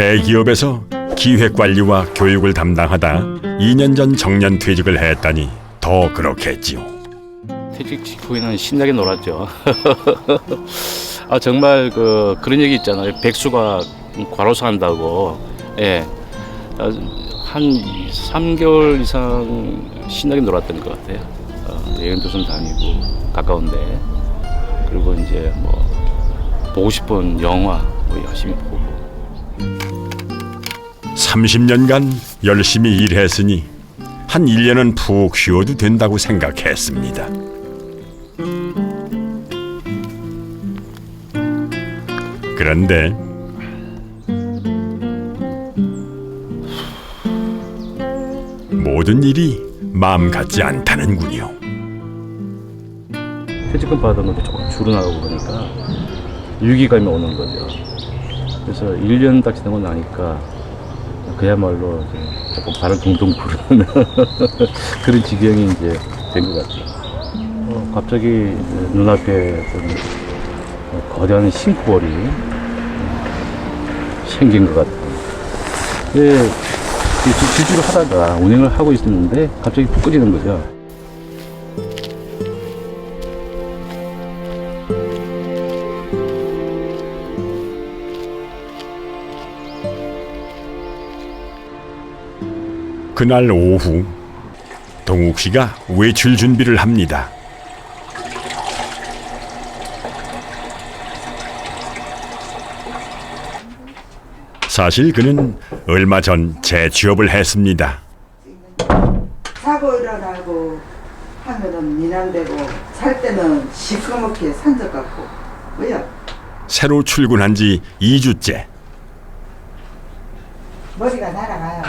대기업에서 기획관리와 교육을 담당하다 2년 전 정년 퇴직을 했다니 더 그렇겠지요. 퇴직 직후에는 신나게 놀았죠. 아, 정말 그런 얘기 있잖아요. 백수가 과로사 한다고. 예. 한 3개월 이상 신나게 놀았던 것 같아요. 여행도 좀 다니고 가까운데, 그리고 이제 뭐 보고 싶은 영화 뭐 열심히 보고. 30년간 열심히 일했으니 한 1년은 푹 쉬어도 된다고 생각했습니다. 그런데 모든 일이 마음 같지 않다는군요. 퇴직금 받은 것도 조금 줄어나가고 그러니까 위기감이 오는 거죠. 그래서 1년 딱 지나고 나니까 그야말로 이제 조금 발을 동동 구르는 그런 지경이 이제 된 것 같아요. 갑자기 눈앞에 거대한 싱크볼이 생긴 것 같아요. 예, 질주를 하다가 운행을 하고 있었는데 갑자기 푹 꺼지는 거죠. 그날 오후 동욱 씨가 외출 준비를 합니다. 사실 그는 얼마 전 재취업을 했습니다. 자고 일어나고 하면은 미남되고 잘 때는 시커멓게 산적 같고 뭐야? 새로 출근한 지 2주째. 머리가 날아가요.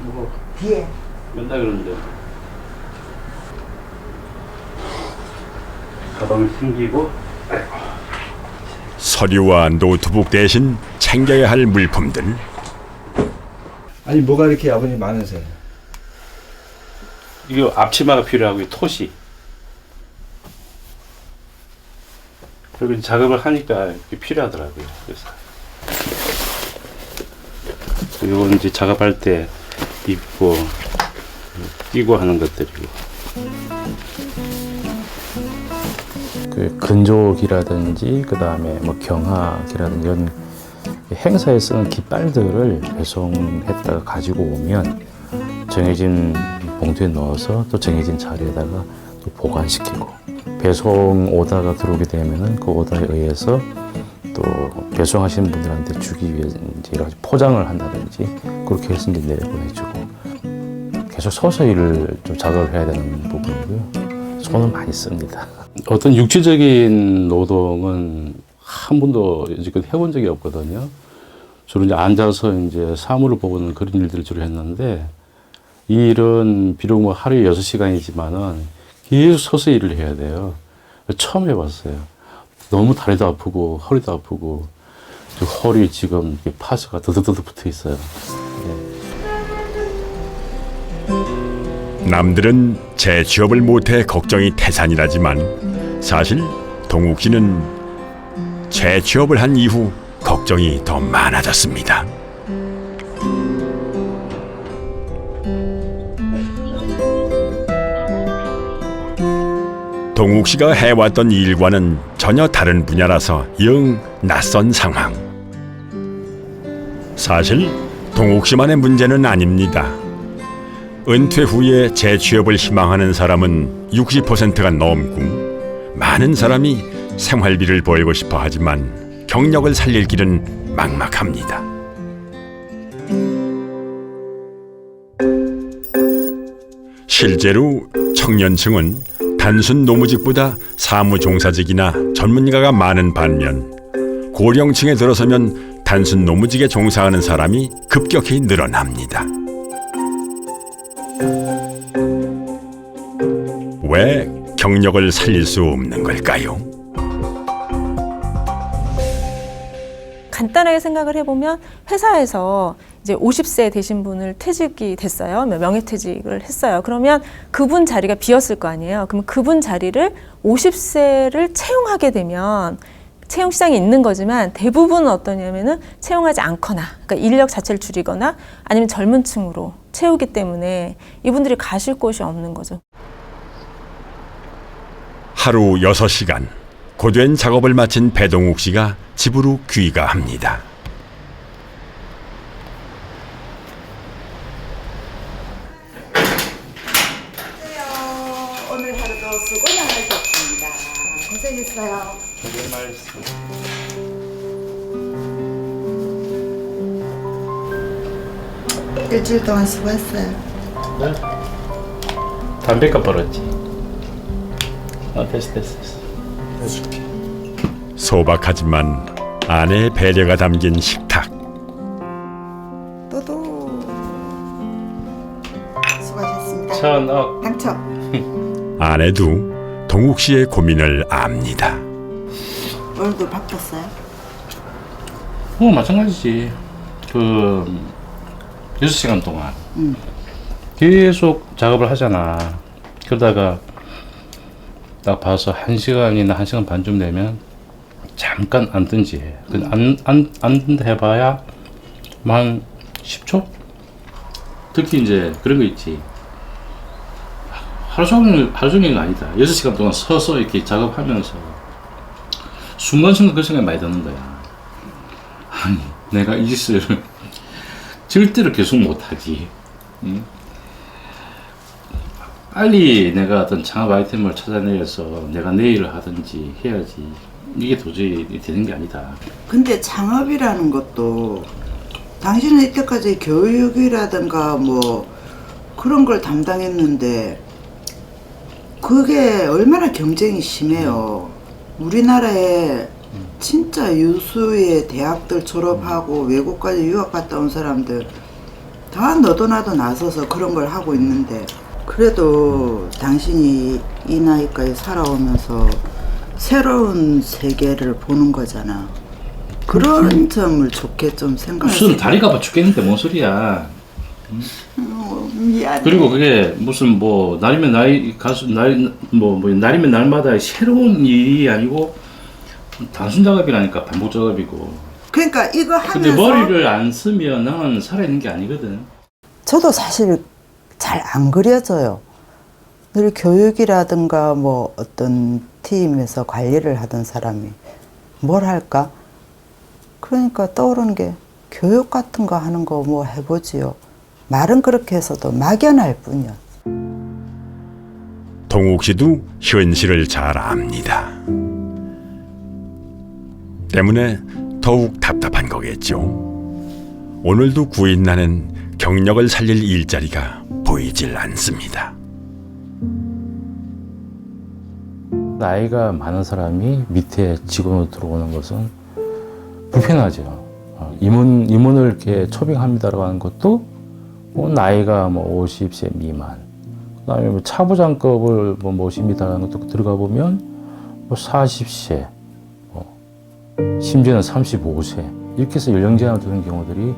뭐 뒤에. 맨날 그러는데 가방을 챙기고. 서류와 노트북 대신 챙겨야 할 물품들. 아니 뭐가 이렇게 아버님 많으세요? 이거 앞치마가 필요하고 토시. 그리고 작업을 하니까 이게 필요하더라고요. 그래서 이건 이제 작업할 때 입고 끼고 하는 것들이고. 그 근족이라든지 그 다음에 뭐 경학이라든지 이런 행사에 쓰는 깃발들을 배송했다가 가지고 오면 정해진 봉투에 넣어서 또 정해진 자리에다가 또 보관시키고, 배송 오다가 들어오게 되면은 그 오다에 의해서 또 배송하시는 분들한테 주기 위해 이제 여러 가지 포장을 한다든지 그렇게 해서 이제 내보내주고, 계속 서서히를 좀 작업을 해야 되는 부분이고요. 손을 많이 씁니다. 어떤 육체적인 노동은 한 번도 여지껏 해본 적이 없거든요. 주로 이제 앉아서 이제 사물을 보고는 그런 일들을 주로 했는데, 이 일은 비록 뭐 하루에 6시간이지만은 계속 서서 일을 해야 돼요. 처음 해봤어요. 너무 다리도 아프고 허리도 아프고, 허리 지금 파스가 드드드드 붙어 있어요. 남들은 재취업을 못해 걱정이 태산이라지만 사실 동욱 씨는 재취업을 한 이후 걱정이 더 많아졌습니다. 동욱 씨가 해왔던 일과는 전혀 다른 분야라서 영 낯선 상황. 사실 동욱 씨만의 문제는 아닙니다. 은퇴 후에 재취업을 희망하는 사람은 60%가 넘고, 많은 사람이 생활비를 벌고 싶어 하지만 경력을 살릴 길은 막막합니다. 실제로 청년층은 단순 노무직보다 사무종사직이나 전문가가 많은 반면, 고령층에 들어서면 단순 노무직에 종사하는 사람이 급격히 늘어납니다. 왜 경력을 살릴 수 없는 걸까요? 간단하게 생각을 해보면 회사에서 이제 50세 되신 분을 퇴직이 됐어요. 명예퇴직을 했어요. 그러면 그분 자리가 비었을 거 아니에요. 그럼 그분 자리를 50세를 채용하게 되면 채용 시장이 있는 거지만 대부분은 어떠냐면은 채용하지 않거나, 그러니까 인력 자체를 줄이거나 아니면 젊은 층으로 채우기 때문에 이분들이 가실 곳이 없는 거죠. 하루 6시간 고된 작업을 마친 배동욱 씨가 집으로 귀가합니다. 오늘 하루도 수고 많으셨습니다. 고생했어요. 일주일 동안 수고했어요. 담배값 벌었지. 됐어. 소박하지만 아내의 배려가 담긴 식탁. 또도 수고하셨습니다. 1,000억. 당첨. 아내도 동욱 씨의 고민을 압니다. 오늘도 바빴어요? 마찬가지지. 6시간 동안 계속 작업을 하잖아. 그러다가 딱 봐서 1시간이나 1시간 반쯤 되면 잠깐 앉든지 해. 앉는다 해봐야 한 10초? 특히 이제 그런 거 있지. 하루 종일은 아니다. 6시간 동안 서서 이렇게 작업하면서 순간순간 그 생각이 많이 드는 거야. 아니, 내가 이 짓을 절대로 계속 못하지. 응? 빨리 내가 어떤 창업 아이템을 찾아내서 내가 내일을 하든지 해야지. 이게 도저히 되는 게 아니다. 근데 창업이라는 것도 당신은 이때까지 교육이라든가 뭐 그런 걸 담당했는데 그게 얼마나 경쟁이 심해요. 우리나라에 진짜 유수의 대학들 졸업하고 외국까지 유학 갔다 온 사람들 다 너도 나도 나서서 그런 걸 하고 있는데 그래도 당신이 이 나이까지 살아오면서 새로운 세계를 보는 거잖아. 그런 점을 좋게 좀 생각해. 무슨 다리가 아파 죽겠는데 뭔 소리야. 미안해. 그리고 그게 무슨 뭐 날이면 날이면 날마다 새로운 일이 아니고 단순 작업이라니까. 반복 작업이고. 그러니까 이거 근데 하면서 머리를 안 쓰면 나는 살아있는 게 아니거든. 저도 사실 잘 안 그려져요. 늘 교육이라든가 뭐 어떤 팀에서 관리를 하던 사람이 뭘 할까? 그러니까 떠오르는 게 교육 같은 거 하는 거 뭐 해보지요. 말은 그렇게 해서도 막연할 뿐이야. 동욱 씨도 현실을 잘 압니다. 때문에 더욱 답답한 거겠죠. 오늘도 구인나는 경력을 살릴 일자리가 보이질 않습니다. 나이가 많은 사람이 밑에 직원으로 들어오는 것은 불편하죠. 임원을 이렇게 초빙합니다라고 하는 것도 나이가 뭐 50세 미만, 그다음에 뭐 차부장급을 뭐 모십니다라는 것도 들어가 보면 뭐 40세, 심지어는 35세 이렇게 해서 연령 제한을 두는 경우들이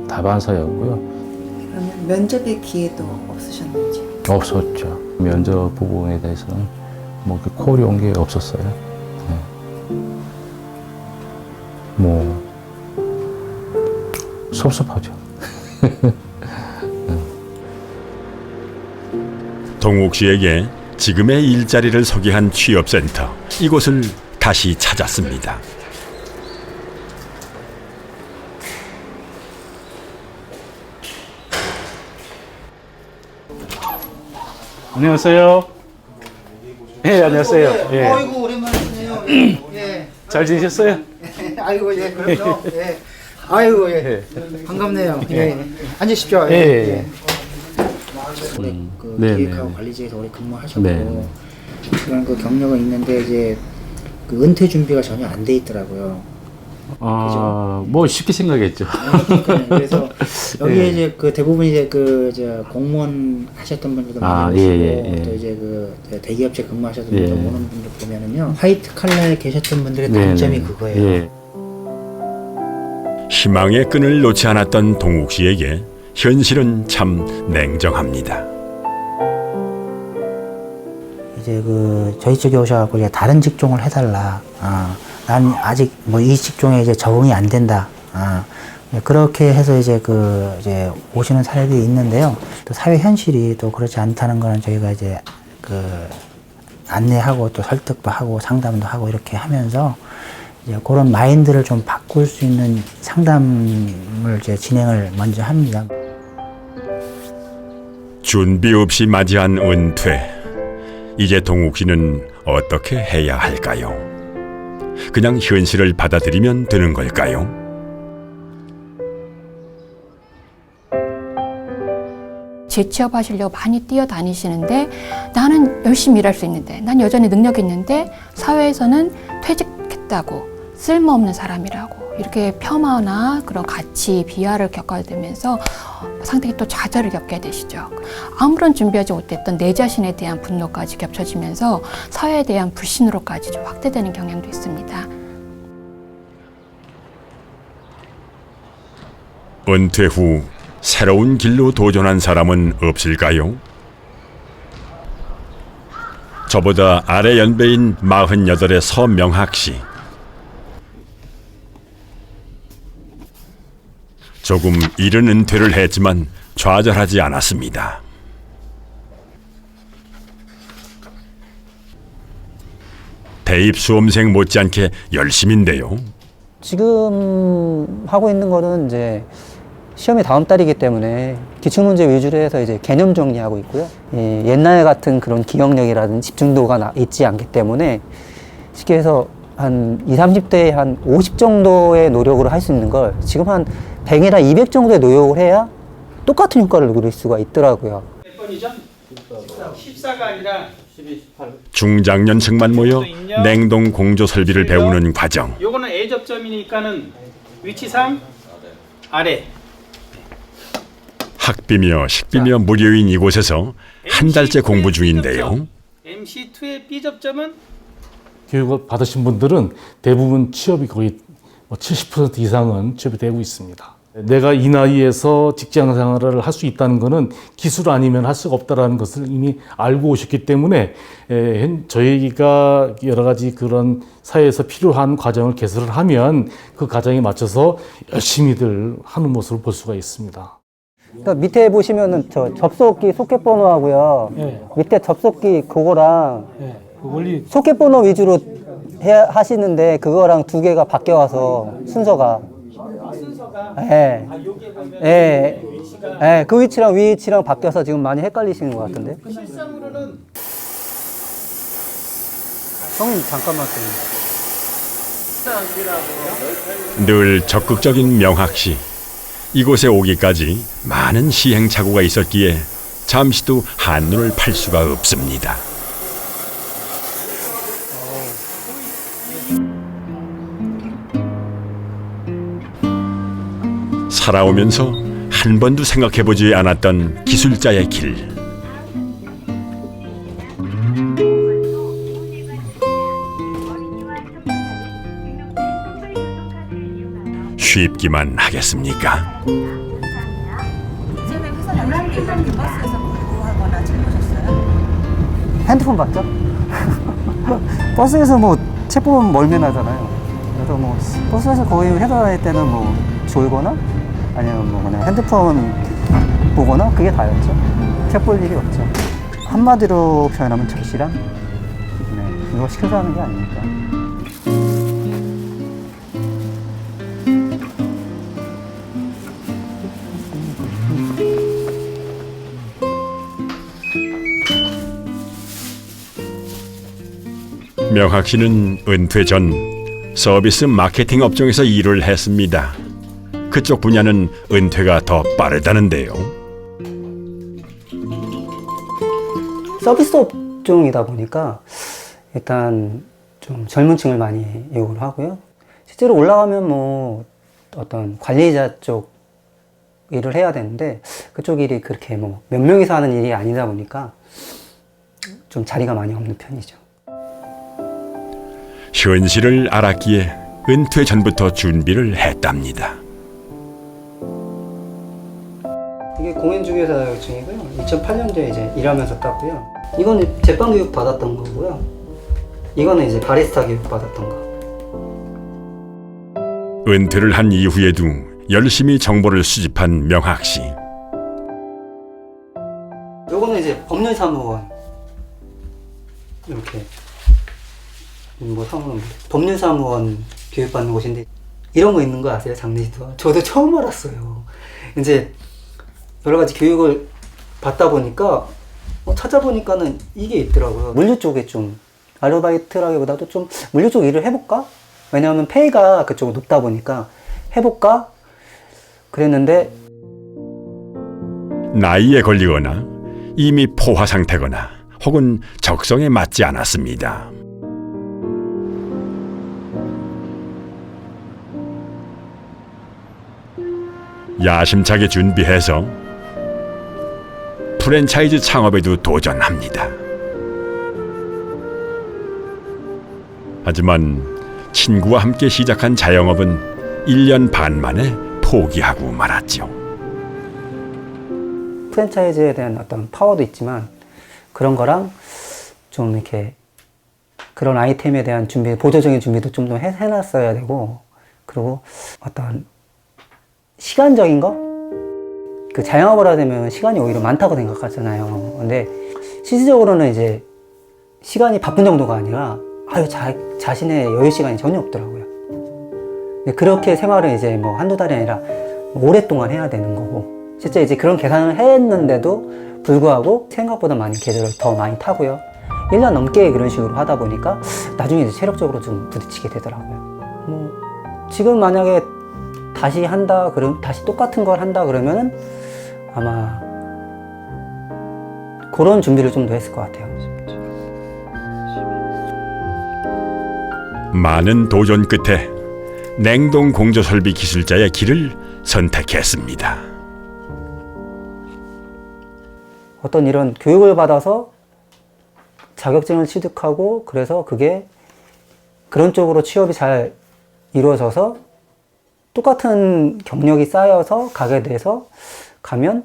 다반사였고요. 그러면 면접의 기회도 없으셨는지? 없었죠. 면접 부분에 대해서는 뭐 콜이 온 게 없었어요. 네. 뭐 섭섭하죠. 동욱 씨에게 지금의 일자리를 소개한 취업센터, 이곳을 다시 찾았습니다. 안녕하세요. 예, 안녕하세요. 예. 아이고 오랜만이네요. 예. 잘 지내셨어요? 아이고 예 그럼요. 예. 아이고 예. 반갑네요. 예. 앉으십시오. 예, 예. 올해 그 네, 기획하고 네. 관리직에서 오래 근무하셨고 네. 그런 그 경력은 있는데 이제 그 은퇴 준비가 전혀 안 돼 있더라고요. 뭐 쉽게 생각했죠. 그러니까요. 그래서 여기에 예. 이제 그 대부분 이제 그 저 공무원 하셨던 분들도 많이 예, 오시고 예, 예. 또 이제 그 대기업체 근무하셨던 예. 분들 오는 분들 보면은요 화이트 칼라에 계셨던 분들의 네, 단점이 네. 그거예요. 예. 희망의 끈을 놓지 않았던 동욱 씨에게 현실은 참 냉정합니다. 이제 그 저희 쪽에 오셔갖고 이제 다른 직종을 해달라. 난 아직 뭐 이 직종에 이제 적응이 안 된다. 그렇게 해서 이제 이제 오시는 사례들이 있는데요. 또 사회 현실이 또 그렇지 않다는 거는 저희가 이제 안내하고 또 설득도 하고 상담도 하고 이렇게 하면서 이제 그런 마인드를 좀 바꿀 수 있는 상담을 이제 진행을 먼저 합니다. 준비 없이 맞이한 은퇴. 이제 동욱 씨는 어떻게 해야 할까요? 그냥 현실을 받아들이면 되는 걸까요? 재취업하시려고 많이 뛰어다니시는데 나는 열심히 일할 수 있는데 난 여전히 능력이 있는데 사회에서는 퇴직했다고 쓸모없는 사람이라고 이렇게 폄하나 그런 가치 비하를 겪어야 되면서 상당히 또 좌절을 겪게 되시죠. 아무런 준비하지 못했던 내 자신에 대한 분노까지 겹쳐지면서 사회에 대한 불신으로까지 좀 확대되는 경향도 있습니다. 은퇴 후 새로운 길로 도전한 사람은 없을까요? 저보다 아래 연배인 48의 서명학 씨. 조금 이른 은퇴를 했지만 좌절하지 않았습니다. 대입 수험생 못지않게 열심인데요. 지금 하고 있는 거는 이제 시험이 다음 달이기 때문에 기출문제 위주로 해서 이제 개념 정리하고 있고요. 옛날 같은 그런 기억력이라든지 집중도가 있지 않기 때문에 쉽게 해서 한 20, 30대에 한 50 정도의 노력으로 할 수 있는 걸 지금 한 100이나 200 정도의 노력을 해야 똑같은 효과를 누릴 수가 있더라고요. 몇 번이죠? 14가 아니라 중장년층만 모여 냉동 공조 설비를 배우는 과정. 요거는 A 접점이니까는 위치상 아래. 학비며 식비며 무료인 이곳에서 한 달째 공부 중인데요. MC2의 B 접점은 교육을 받으신 분들은 대부분 취업이 거의 70% 이상은 취업이 되고 있습니다. 내가 이 나이에서 직장 생활을 할 수 있다는 것은 기술 아니면 할 수가 없다는 것을 이미 알고 오셨기 때문에 저희가 여러 가지 그런 사회에서 필요한 과정을 개설을 하면 그 과정에 맞춰서 열심히들 하는 모습을 볼 수가 있습니다. 그러니까 밑에 보시면은 저 접속기 소켓 번호하고요. 네. 밑에 접속기 그거랑 원리 소켓 번호 위주로 하시는데 그거랑 두 개가 바뀌어와서 순서가. 예. 예. 예. 그 위치랑 위 위치랑 바뀌어서 지금 많이 헷갈리시는 것 같은데. 실상으로는 형님 잠깐만. 늘 적극적인 명학 씨. 이곳에 오기까지 많은 시행착오가 있었기에 잠시도 한눈을 팔 수가 없습니다. 살아오면서 한 번도 생각해보지 않았던 기술자의 길. 쉽기만 하겠습니까? 핸드폰 봤죠? 버스에서 뭐 책 보면 멀미나잖아요. 그래서 뭐 버스에서 거의 회사 다닐 때는 뭐 졸거나 아니면 뭐 그냥 핸드폰 보거나 그게 다였죠. 책 볼 일이 없죠. 한마디로 표현하면 절실함? 네, 이거 시켜서 하는 게 아니니까. 명학 씨는 은퇴 전 서비스 마케팅 업종에서 일을 했습니다. 그쪽 분야는 은퇴가 더 빠르다는데요. 서비스 업종이다 보니까 일단 좀 젊은 층을 많이 요구를 하고요. 실제로 올라가면 뭐 어떤 관리자 쪽 일을 해야 되는데 그쪽 일이 그렇게 뭐 몇 명이서 하는 일이 아니다 보니까 좀 자리가 많이 없는 편이죠. 현실을 알았기에 은퇴 전부터 준비를 했답니다. 이게 공인중개사 자격증이고요. 2008년도에 이제 일하면서 땄고요. 이거는 제빵 교육 받았던 거고요. 이거는 이제 바리스타 교육 받았던 거. 은퇴를 한 이후에도 열심히 정보를 수집한 명학 씨. 요거는 이제 법률사무원 이렇게 뭐 사무원 법률사무원 교육받는 곳인데 이런 거 있는 거 아세요? 장례식도 저도 처음 알았어요. 이제 여러 가지 교육을 받다 보니까 찾아보니까는 이게 있더라고요. 물류 쪽에 좀 아르바이트라기보다도 좀 물류 쪽 일을 해볼까? 왜냐하면 페이가 그쪽 높다 보니까 해볼까? 그랬는데 나이에 걸리거나 이미 포화 상태거나 혹은 적성에 맞지 않았습니다. 야심차게 준비해서 프랜차이즈 창업에도 도전합니다. 하지만 친구와 함께 시작한 자영업은 1년 반 만에 포기하고 말았죠. 프랜차이즈에 대한 어떤 파워도 있지만 그런 거랑 좀 이렇게 그런 아이템에 대한 준비, 보조적인 준비도 좀 더 해놨어야 되고, 그리고 어떤 시간적인 거? 그 자영업을 하게 되면 시간이 오히려 많다고 생각하잖아요. 근데 실질적으로는 이제 시간이 바쁜 정도가 아니라 자신의 여유 시간이 전혀 없더라고요. 그렇게 생활을 이제 뭐 한두 달이 아니라 오랫동안 해야 되는 거고, 실제 이제 그런 계산을 했는데도 불구하고 생각보다 많이 계절을 더 많이 타고요. 1년 넘게 그런 식으로 하다 보니까 나중에 이제 체력적으로 좀 부딪히게 되더라고요. 뭐 지금 만약에 다시 한다, 그럼 다시 똑같은 걸 한다 그러면은 아마 그런 준비를 좀 더 했을 것 같아요. 많은 도전 끝에 냉동 공조 설비 기술자의 길을 선택했습니다. 어떤 이런 교육을 받아서 자격증을 취득하고, 그래서 그게 그런 쪽으로 취업이 잘 이루어져서 똑같은 경력이 쌓여서 가게 돼서 가면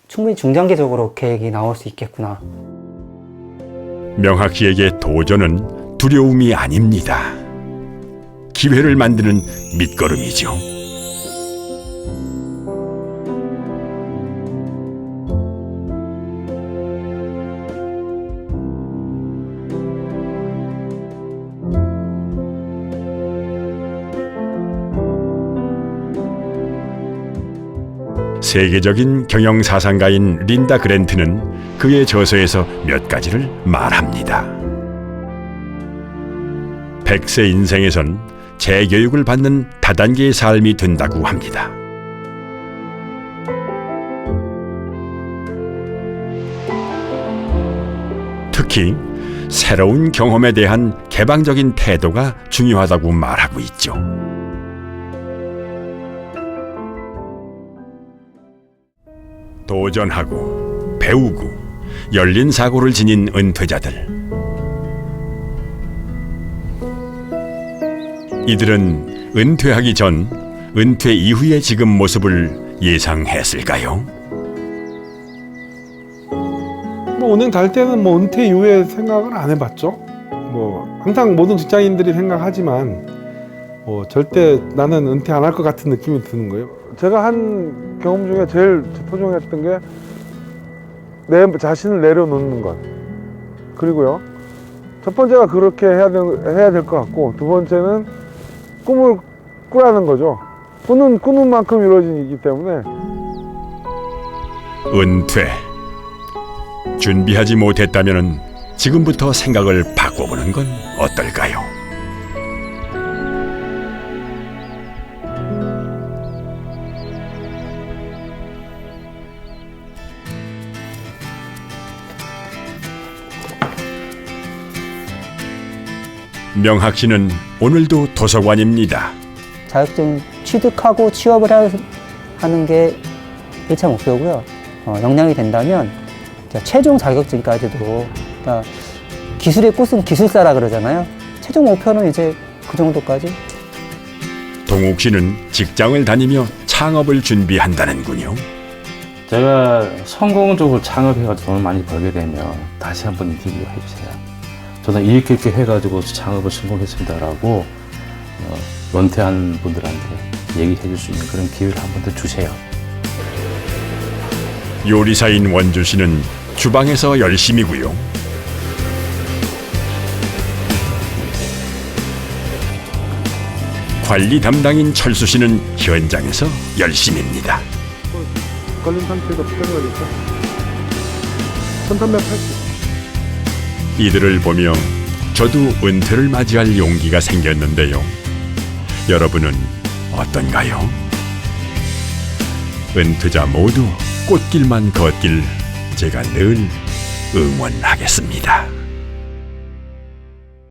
충분히 중장기적으로 계획이 나올 수 있겠구나. 명학 씨에게 도전은 두려움이 아닙니다. 기회를 만드는 밑거름이죠. 세계적인 경영사상가인 린다 그랜트는 그의 저서에서 몇 가지를 말합니다. 100세 인생에선 재교육을 받는 다단계의 삶이 된다고 합니다. 특히 새로운 경험에 대한 개방적인 태도가 중요하다고 말하고 있죠. 도전하고 배우고 열린 사고를 지닌 은퇴자들. 이들은 은퇴하기 전, 은퇴 이후의 지금 모습을 예상했을까요? 뭐 은행 다닐 때는 뭐 은퇴 이후에 생각을 안 해봤죠. 뭐 항상 모든 직장인들이 생각하지만 뭐 절대 나는 은퇴 안 할 것 같은 느낌이 드는 거예요. 제가 한 경험 중에 제일 소중했던 게 내 자신을 내려놓는 것. 그리고요, 첫 번째가 그렇게 해야 될 것 같고, 두 번째는 꿈을 꾸라는 거죠. 꾸는 만큼 이루어지기 때문에. 은퇴. 준비하지 못했다면 지금부터 생각을 바꿔보는 건 어떨까요? 명학 씨는 오늘도 도서관입니다. 자격증 취득하고 취업을 하는 게 1차 목표고요. 역량이 된다면 최종 자격증까지도, 그러니까 기술의 꽃은 기술사라 그러잖아요. 최종 목표는 이제 그 정도까지. 동욱 씨는 직장을 다니며 창업을 준비한다는군요. 제가 성공적으로 창업해가지고 돈을 많이 벌게 되면 다시 한번 인터뷰 해주세요. 저는 이렇게 해가지고 창업을 성공했습니다라고 은퇴한 분들한테 얘기해 줄 수 있는 그런 기회를 한 번 더 주세요. 요리사인 원주 씨는 주방에서 열심이고요. 관리 담당인 철수 씨는 현장에서 열심입니다. 걸린 상태에서 풀어가겠죠. 1380. 이들을 보며 저도 은퇴를 맞이할 용기가 생겼는데요. 여러분은 어떤가요? 은퇴자 모두 꽃길만 걷길 제가 늘 응원하겠습니다.